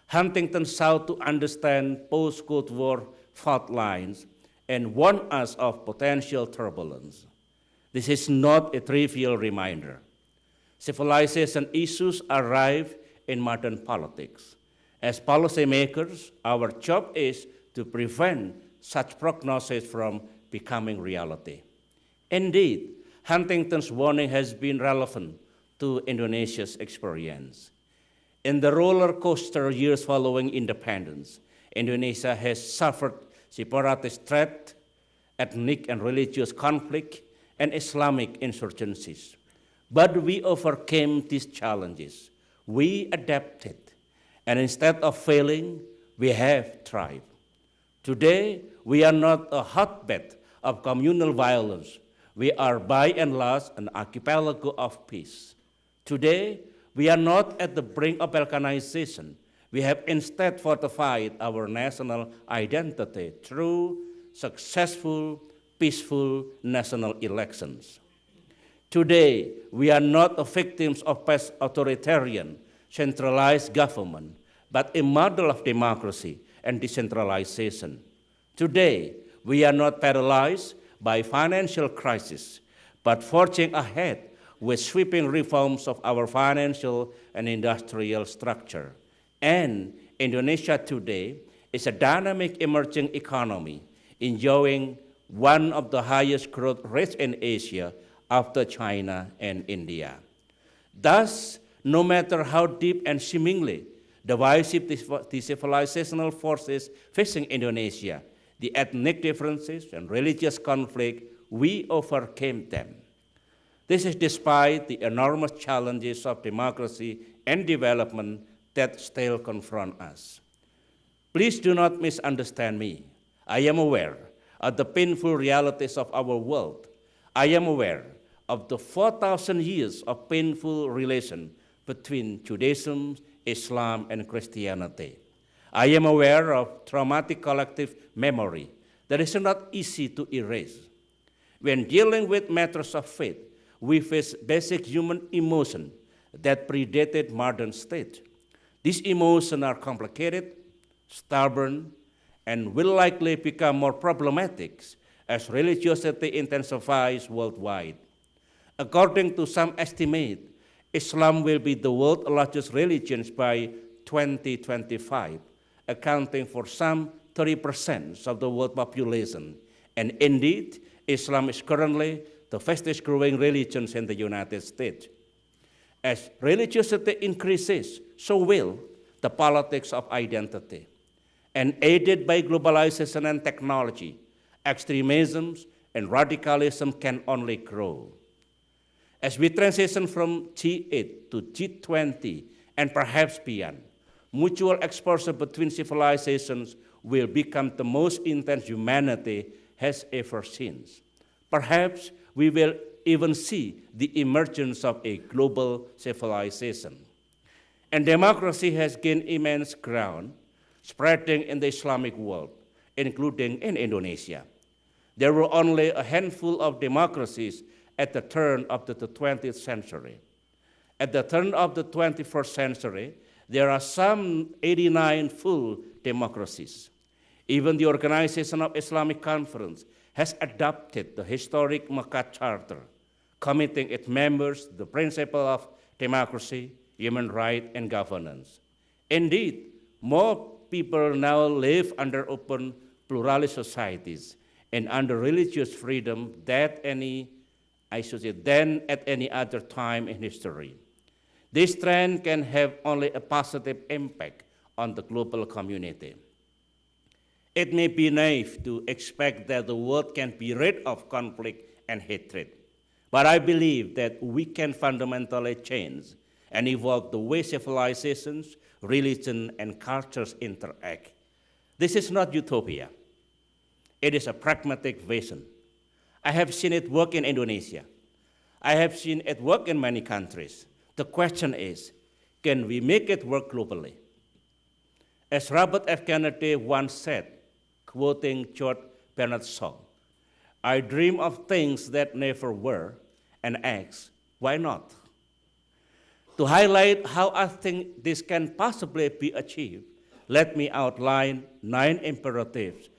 Huntington sought to understand post-Cold War fault lines and warned us of potential turbulence. This is not a trivial reminder. Civilization issues arrive in modern politics. As policymakers, our job is to prevent such prognosis from becoming reality. Indeed, Huntington's warning has been relevant to Indonesia's experience. In the roller coaster years following independence, Indonesia has suffered separatist threat, ethnic and religious conflict, and Islamic insurgencies. But we overcame these challenges. We adapted, and instead of failing, we have thrived. Today, we are not a hotbed of communal violence. We are by and large an archipelago of peace. Today, we are not at the brink of balkanization. We have instead fortified our national identity through successful, peaceful national elections. Today, we are not the victims of past authoritarian, centralized government, but a model of democracy and decentralization. Today, we are not paralyzed by financial crisis, but forging ahead with sweeping reforms of our financial and industrial structure. And Indonesia today is a dynamic emerging economy, enjoying one of the highest growth rates in Asia after China and India. Thus, no matter how deep and seemingly divisive the civilizational forces facing Indonesia, the ethnic differences and religious conflict, we overcame them. This is despite the enormous challenges of democracy and development that still confront us. Please do not misunderstand me. I am aware of the painful realities of our world. I am aware of the 4,000 years of painful relation between Judaism, Islam, and Christianity. I am aware of traumatic collective memory that is not easy to erase. When dealing with matters of faith, we face basic human emotion that predated modern state. These emotions are complicated, stubborn, and will likely become more problematic as religiosity intensifies worldwide. According to some estimate, Islam will be the world's largest religion by 2025, accounting for some 30% of the world population. And indeed, Islam is currently the fastest growing religion in the United States. As religiosity increases, so will the politics of identity. And aided by globalization and technology, extremism and radicalism can only grow. As we transition from G8 to G20 and perhaps beyond, mutual exposure between civilizations will become the most intense humanity has ever seen. Perhaps we will even see the emergence of a global civilization. And democracy has gained immense ground, spreading in the Islamic world, including in Indonesia. There were only a handful of democracies at the turn of the 20th century. At the turn of the 21st century, there are some 89 full democracies. Even the Organization of Islamic Conference has adopted the historic Mecca Charter, committing its members to the principle of democracy, human rights, and governance. Indeed, more people now live under open pluralist societies and under religious freedom than at any other time in history. This trend can have only a positive impact on the global community. It may be naive to expect that the world can be rid of conflict and hatred, but I believe that we can fundamentally change and evolve the way civilizations, religion, and cultures interact. This is not utopia. It is a pragmatic vision. I have seen it work in Indonesia. I have seen it work in many countries. The question is, can we make it work globally? As Robert F. Kennedy once said, quoting George Bernard Shaw, I dream of things that never were and ask, why not? To highlight how I think this can possibly be achieved, let me outline 9 imperatives